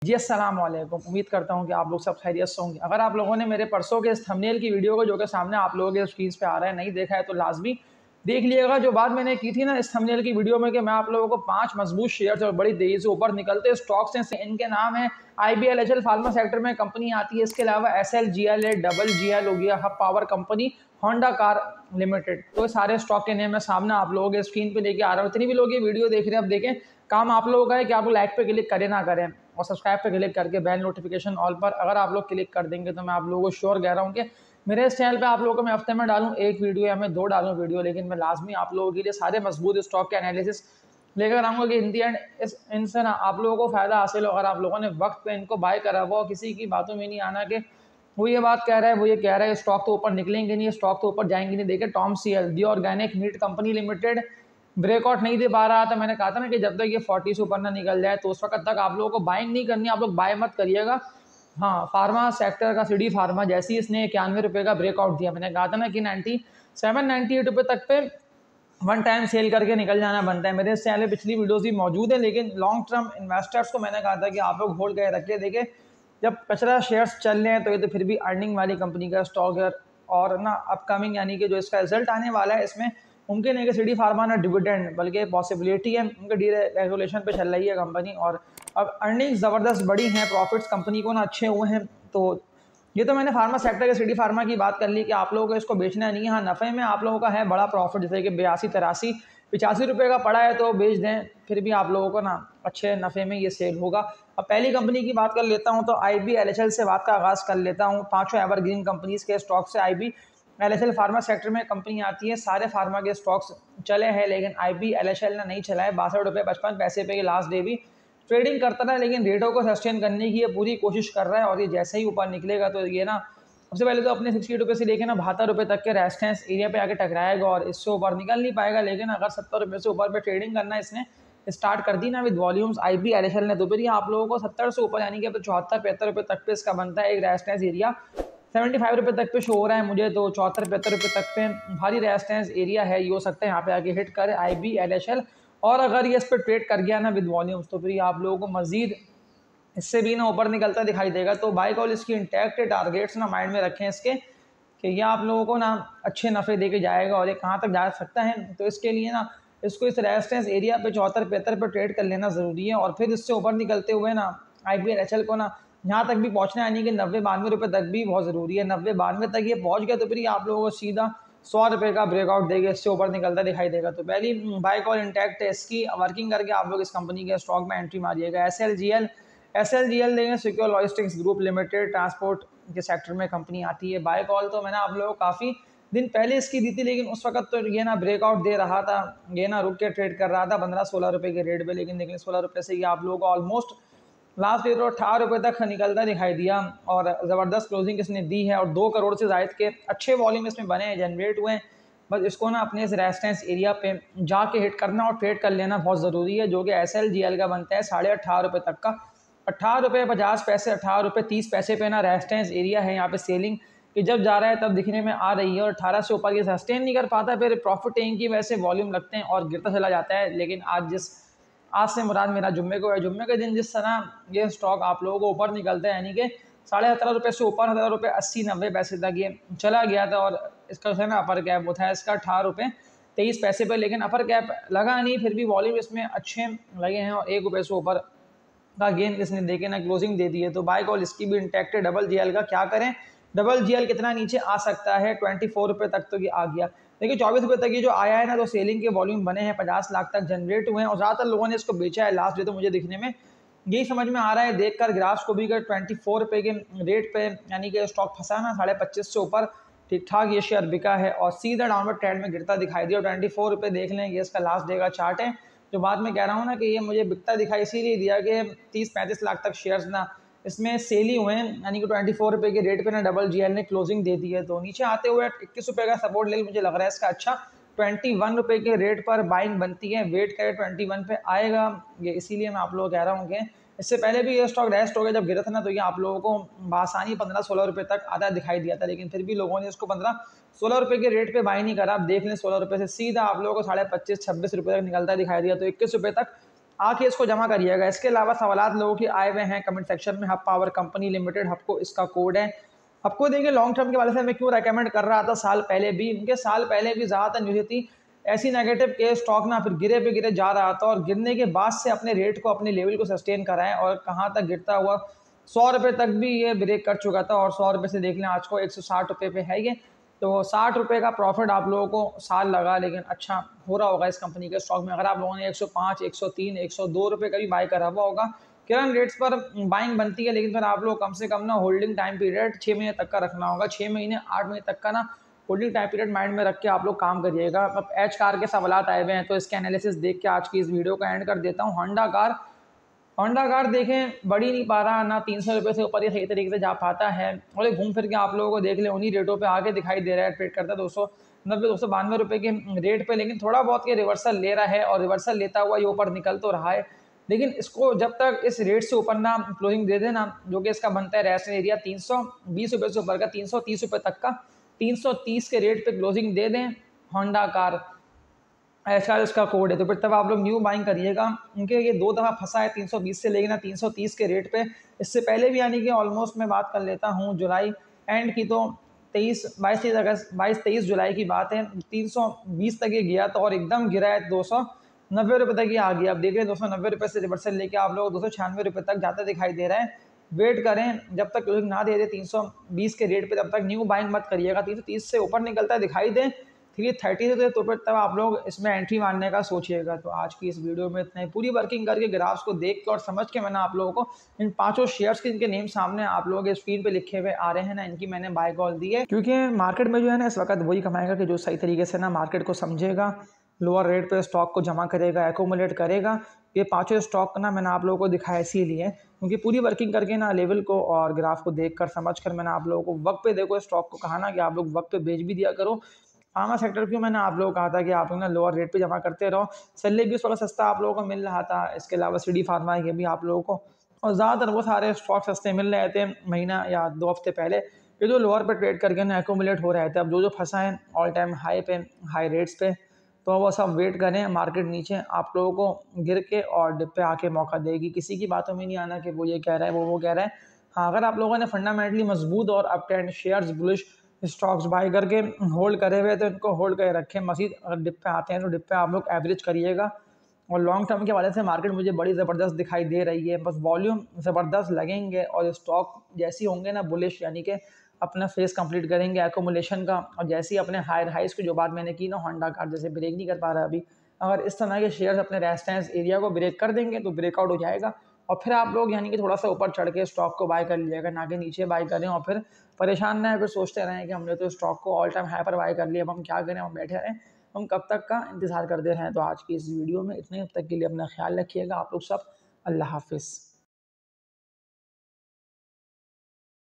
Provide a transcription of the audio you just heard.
जी अस्सलाम वालेकुम। उम्मीद करता हूँ कि आप लोग सब खैरियत से होंगे। अगर आप लोगों ने मेरे परसों के इस थंबनेल की वीडियो को जो कि सामने आप लोगों के स्क्रीन पे आ रहा है नहीं देखा है तो लाजमी देख लिएगा। जो बात मैंने की थी ना इस थंबनेल की वीडियो में कि मैं आप लोगों को 5 मजबूत शेयर्स और बड़ी तेजी से ऊपर निकलते स्टॉक्स हैं, इनके नाम है IBLHL फार्मा सेक्टर में कंपनी आती है। इसके अलावा SLGL है, WGL हो गया, hub power company, Honda car limited. तो सारे स्टॉक के नेम मैं सामने आप लोगों के स्क्रीन पे लेके आ रहा हूँ। इतनी भी लोग ये वीडियो देख रहे हैं, अब देखें काम आप लोगों का है कि आप लोग लाइक पे क्लिक करें ना करें और सब्सक्राइब पे क्लिक करके बेल नोटिफिकेशन ऑल पर अगर आप लोग क्लिक कर देंगे तो मैं आप लोगों को श्योर कह रहा हूँ कि मेरे इस चैनल पे आप लोगों को मैं हफ्ते में डालूँ एक वीडियो या मैं 2 डालूँ वीडियो, लेकिन मैं लाजमी आप लोगों के लिए सारे मजबूत स्टॉक के एनालिसिस लेकर आऊँगा कि इन दी एंड इनसे ना आप लोगों को फायदा हासिल हो। अगर आप लोगों ने वक्त पे इनको बाय करा हुआ, किसी की बातों में नहीं आना कि वो ये बात कह रहा है वो ये कह रहा है स्टॉक तो ऊपर निकलेंगे नहीं, स्टॉक तो ऊपर जाएंगे नहीं। देखिए Tom CL the organic meat company limited breakout नहीं दे पा रहा था। मैंने कहा था ना कि जब तक ये 40 से ऊपर ना निकल जाए तो उस वक्त तक आप लोगों को बाइंग नहीं करनी, आप लोग बाय मत करिएगा। हाँ, फार्मा सेक्टर का सीडी फार्मा जैसे ही इसने 91 रुपये का ब्रेकआउट दिया, मैंने कहा था ना कि 97-98 रुपये तक पे वन टाइम सेल करके निकल जाना बनता है। मेरे इस चैनल में पिछली वीडियोस भी मौजूद है, लेकिन लॉन्ग टर्म इन्वेस्टर्स को मैंने कहा था कि आप लोग होल्ड करके रखिए। देखिए जब कचरा शेयर्स चल रहे हैं तो ये तो फिर भी अर्निंग वाली कंपनी का स्टॉक है और ना अपकमिंग यानी कि जो इसका रिजल्ट आने वाला है इसमें मुमकिन है कि सीडी फार्मा ना डिविडेंड बल्कि पॉसिबिलिटी है उनके डी रेगुलेशन पे चल रही है कंपनी और अब अर्निंग ज़बरदस्त बड़ी हैं, प्रॉफिट्स कंपनी को ना अच्छे हुए हैं। तो ये तो मैंने फार्मा सेक्टर के सीडी फार्मा की बात कर ली कि आप लोगों को इसको बेचना नहीं है। हाँ, नफ़े में आप लोगों का है बड़ा प्रॉफिट, जैसे कि 82-83-85 रुपये का पड़ा है तो बेच दें, फिर भी आप लोगों को ना अच्छे नफ़े में ये सेल होगा। अब पहली कंपनी की बात कर लेता हूँ तो IBLHL से बात का आगाज़ कर लेता हूँ। पाँचों एवरग्रीन कंपनीज़ के स्टॉक से IBLHL फार्मा सेक्टर में कंपनी आती है। सारे फार्मा के स्टॉक्स चले हैं लेकिन IBLHL ने नहीं चला है। 62 रुपये 55 पैसे पे लास्ट डे भी ट्रेडिंग करता रहा, लेकिन रेटों को सस्टेन करने की ये पूरी कोशिश कर रहा है और ये जैसे ही ऊपर निकलेगा तो ये ना सबसे पहले तो अपने 60 रुपये से लेकर ना 72 रुपये तक के रेजिस्टेंस एरिया पे आके टकराएगा और इससे ऊपर निकल नहीं पाएगा। लेकिन अगर 70 रुपये से ऊपर पे ट्रेडिंग करना इसने स्टार्ट कर दी ना विद वॉल्यूम्स IBLHL ने, तो फिर ये आप लोगों को 70 से ऊपर यानी कि 74-75 रुपये तक पे इसका बनता है। एक रेजिस्टेंस एरिया 75 रुपये तक पे शो हो रहा है मुझे, तो 74-75 रुपये तक पे भारी रेजिस्टेंस एरिया है, ये हो सकता है यहाँ पे आके हिट करे IBLHL। और अगर ये इस पर ट्रेड कर गया ना विद वॉल्यूम्स तो फिर आप लोगों को मजीद इससे भी ना ऊपर निकलता दिखाई देगा। तो बाय कॉल इसकी इंटैक्ट टारगेट्स ना माइंड में रखें इसके कि ये आप लोगों को ना अच्छे नफ़े दे के जाएगा और ये कहाँ तक जा सकता है। तो इसके लिए ना इसको इस रेजिस्टेंस एरिया पे 74-75 पर ट्रेड कर लेना ज़रूरी है और फिर इससे ऊपर निकलते हुए ना IBLHL को ना यहाँ तक भी पहुँचना यानी कि 90-92 रुपये तक भी बहुत ज़रूरी है। 90-92 तक ये पहुँच गया तो फिर आप लोगों को सीधा 100 रुपये का ब्रेकआउट देगा, इससे ऊपर निकलता दिखाई देगा। तो पहली बाय कॉल इंटैक्ट है, इसकी वर्किंग करके आप लोग इस कंपनी के स्टॉक में एंट्री मारिएगा। SLGL देंगे secure logistics group limited, transport के सेक्टर में कंपनी आती है। बाय कॉल तो मैंने आप लोगों को काफ़ी दिन पहले इसकी दी थी, लेकिन उस वक्त तो ये ना ब्रेकआउट दे रहा था, ये ना रुक के ट्रेड कर रहा था 15-16 रुपये के रेट पे, लेकिन देखिए 16 रुपये से ये आप लोगों को ऑलमोस्ट लास्ट ईयर 18 रुपये तक निकलता दिखाई दिया और ज़बरदस्त क्लोजिंग इसने दी है और 2 करोड़ से ज़ायद के अच्छे वॉल्यूम इसमें बने हैं, जनरेट हुए हैं। बस इसको ना अपने इस रेजिस्टेंस एरिया पे जाके हिट करना और ट्रेड कर लेना बहुत ज़रूरी है, जो कि SLGL का बनता है 18.5 रुपये तक का। 18 रुपये 50 पैसे, 18 रुपये 30 पैसे पे ना रेजिस्टेंस एरिया है यहाँ पे सेलिंग कि जब जा रहा है तब दिखने में आ रही है और 18 से ऊपर ये सस्टेन नहीं कर पाता, फिर प्रॉफिट टेकिंग की वजह से वॉल्यूम लगते हैं और गिरता चला जाता है। लेकिन आज से मुराद मेरा जुम्मे को है, जुम्मे के दिन जिस तरह ये स्टॉक आप लोगों को ऊपर निकलता है यानी कि 17.5 रुपये से ऊपर 17 रुपये 80-90 पैसे तक ये चला गया था और इसका जो है ना अपर कैप वो था इसका 18 रुपये 23 पैसे पर, लेकिन अपर कैप लगा नहीं, फिर भी वॉल्यूम इसमें अच्छे लगे हैं और 1 रुपये से ऊपर का गेन इसने देके ना क्लोजिंग दे दी है। तो बाय कॉल इसकी भी इंटैक्ट है। WGL का क्या करें, WGL कितना नीचे आ सकता है, 24 रुपये तक तो ये आ गया। देखिए 24 रुपये तक ये जो आया है ना तो सेलिंग के वॉल्यूम बने हैं, 50 लाख तक जनरेट हुए हैं और ज़्यादातर लोगों ने इसको बेचा है लास्ट डे। तो मुझे दिखने में यही समझ में आ रहा है देखकर ग्राफ्स को भी कि 24 रुपये के रेट पे यानी कि स्टॉक फंसा ना 25.5 से ऊपर ठीक ठाक ये शेयर बिका है और सीधा डाउनवर्ड ट्रेंड में गिरता दिखाई दिया। 24 रुपये देख लें, ये इसका लास्ट डे का चार्ट है। जो बात मैं कह रहा हूँ ना कि ये मुझे बिकता दिखाई इसीलिए दिया कि 30-35 लाख तक शेयर्स ना इसमें सेल ही हुए हैं यानी कि 24 रुपये के रेट पे ना WGL ने क्लोजिंग दे दी है। तो नीचे आते हुए 21 रुपये का सपोर्ट लेवल मुझे लग रहा है इसका अच्छा, 21 रुपये के रेट पर बाइंग बनती है, वेट करे 21 पे आएगा ये, इसीलिए मैं आप लोगों को कह रहा हूँ कि इससे पहले भी ये स्टॉक रेस्ट हो गया जब गिरा था ना तो ये आप लोगों को बासानी 15-16 रुपये तक आधा दिखाई दिया था, लेकिन फिर भी लोगों ने इसको 15-16 रुपये के रेट पे बाई नहीं करा। आप देख लें 16 रुपये से सीधा आप लोगों को 25.5-26 रुपये तक निकलता दिखाई दिया। तो 21 रुपये तक आके इसको जमा करिएगा। इसके अलावा सवालात लोगों के आए हुए हैं कमेंट सेक्शन में। हब पावर कंपनी लिमिटेड, हबको इसका कोड है। आपको देखिए लॉन्ग टर्म के वाले से मैं क्यों रेकमेंड कर रहा था साल पहले भी, उनके साल पहले भी ज़्यादातर न्यूज़ थी ऐसी नेगेटिव के स्टॉक ना फिर गिरे पे गिरे जा रहा था, और गिरने के बाद से अपने रेट को, अपने लेवल को सस्टेन कराएं, और कहाँ तक गिरता हुआ 100 रुपये तक भी ये ब्रेक कर चुका था, और 100 रुपये से देख लें आज को 160 रुपये पे है ये। तो 60 रुपये का प्रॉफिट आप लोगों को साल लगा, लेकिन अच्छा हो रहा होगा इस कंपनी के स्टॉक में। अगर आप लोगों ने 105, 103, 102 रुपये का भी बाय करा हुआ होगा, करंट रेट्स पर बाइंग बनती है, लेकिन फिर आप लोग कम से कम ना होल्डिंग टाइम पीरियड 6 महीने तक का रखना होगा। 6 महीने 8 महीने तक का ना होल्डिंग टाइम पीरियड माइंड में रख के आप लोग काम करिएगा। अब एच कार के सवालात आए हुए हैं, तो इसके एनालिसिस देख के आज की इस वीडियो का एंड कर देता हूँ। होंडा कार देखें बढ़ी नहीं पा रहा, ना 300 रुपये से ऊपर ये सही तरीके से जा पाता है, और एक घूम फिर के आप लोगों को देख ले उन्हीं रेटों पे आगे दिखाई दे रहा है, ट्रेड करता है 290 292 रुपये के रेट पे, लेकिन थोड़ा बहुत ये रिवर्सल ले रहा है, और रिवर्सल लेता हुआ ये ऊपर निकल तो रहा है। लेकिन इसको जब तक इस रेट से ऊपर ना क्लोजिंग दे देना, जो कि इसका बनता है रेस्ट एरिया 320 रुपये से ऊपर का, 330 रुपये तक का, 330 के रेट पे क्लोजिंग दे दें होंडा कार, ऐसा इसका कोड है, तो फिर तब आप लोग न्यू बाइंग करिएगा। उनके ये 2 दफ़ा फंसा है 320 से, लेकिन 330 के रेट पे। इससे पहले भी यानी कि ऑलमोस्ट मैं बात कर लेता हूँ जुलाई एंड की, तो 22 जुलाई की बात है, 320 तक ये गया था, और एकदम गिरा है 290 रुपये तक ये आ गया। अब देख रहे हैं 290 रुपये से रिवर्सल लेके आप लोग 296 रुपये तक जाता दिखाई दे रहा है। वेट करें जब तक क्लोजिंग ना दे दे 320 के रेट पे, तब तक न्यू बाइंग मत करिएगा। 330 से ऊपर निकलता है दिखाई दे 330 से, तो फिर तब आप लोग इसमें एंट्री मारने का सोचिएगा। तो आज की इस वीडियो में इतना ही। पूरी वर्किंग करके ग्राफ्स को देख के और समझ के मैंने आप लोगों को इन 5 शेयर्स के, इनके नेम सामने आप लोगों के स्क्रीन पे लिखे हुए आ रहे हैं ना, इनकी मैंने बाय कॉल दी है, क्योंकि मार्केट में जो है ना इस वक्त वही कमाएगा कि जो सही तरीके से ना मार्केट को समझेगा, लोअर रेट पे स्टॉक को जमा करेगा, एकोमुलेट करेगा। ये 5 स्टॉक ना मैंने आप लोगों को दिखाया इसीलिए, क्योंकि पूरी वर्किंग करके ना लेवल को और ग्राफ को देखकर समझकर मैंने आप लोगों को वक्त पे देखो स्टॉक को कहा ना कि आप लोग वक्त पे बेच भी दिया करो। फार्मा सेक्टर क्यों मैंने आप लोगों को कहा था कि आप लोग ना लोअर रेट पे जमा करते रहो। सैलरी भी उस वक्त सस्ता आप लोगों को मिल रहा था। इसके अलावा सीडी फार्मा ये भी आप लोगों को, और ज़्यादातर वो सारे स्टॉक सस्ते मिल रहे थे महीना या 2 हफ्ते पहले, ये जो लोअर पे ट्रेड करके ना एकोमुलेट हो रहे थे। अब जो फंसा है ऑल टाइम हाई पे, हाई रेट्स पे, तो वो सब वेट करें। मार्केट नीचे आप लोगों को गिर के और डिप पे आके मौका देगी। किसी की बातों में नहीं आना कि वो ये कह रहा है वो कह रहा है। हाँ, अगर आप लोगों ने फंडामेंटली मजबूत और uptrend shares bullish stocks buy करके होल्ड करे हुए, तो इनको होल्ड करके रखें। मजीद अगर डिप पे आते हैं तो डिप पे आप लोग एवरेज करिएगा। और लॉन्ग टर्म के वाले से मार्केट मुझे बड़ी ज़बरदस्त दिखाई दे रही है। बस वॉल्यूम ज़बरदस्त लगेंगे, और स्टॉक जैसे होंगे ना बुलिश, यानी कि अपना फेस कंप्लीट करेंगे एकोमुलेशन का, और जैसे ही अपने हायर हाइस की जो बात मैंने की ना, होंडा कार जैसे ब्रेक नहीं कर पा रहा अभी, अगर इस तरह के शेयर्स अपने रेजिस्टेंस एरिया को ब्रेक कर देंगे तो ब्रेकआउट हो जाएगा, और फिर आप लोग यानी कि थोड़ा सा ऊपर चढ़ के स्टॉक को बाय कर लीजिएगा, ना कि नीचे बाय करें और फिर परेशान ना, फिर सोचते रहें कि हमने तो स्टॉक को ऑल टाइम हाई पर बाय कर लिया, अब हम क्या करें, हम बैठे रहें, हम कब तक का इंतज़ार करते रहें। तो आज की इस वीडियो में इतने, तक के लिए अपना ख्याल रखिएगा आप लोग सब। अल्लाह हाफिज़।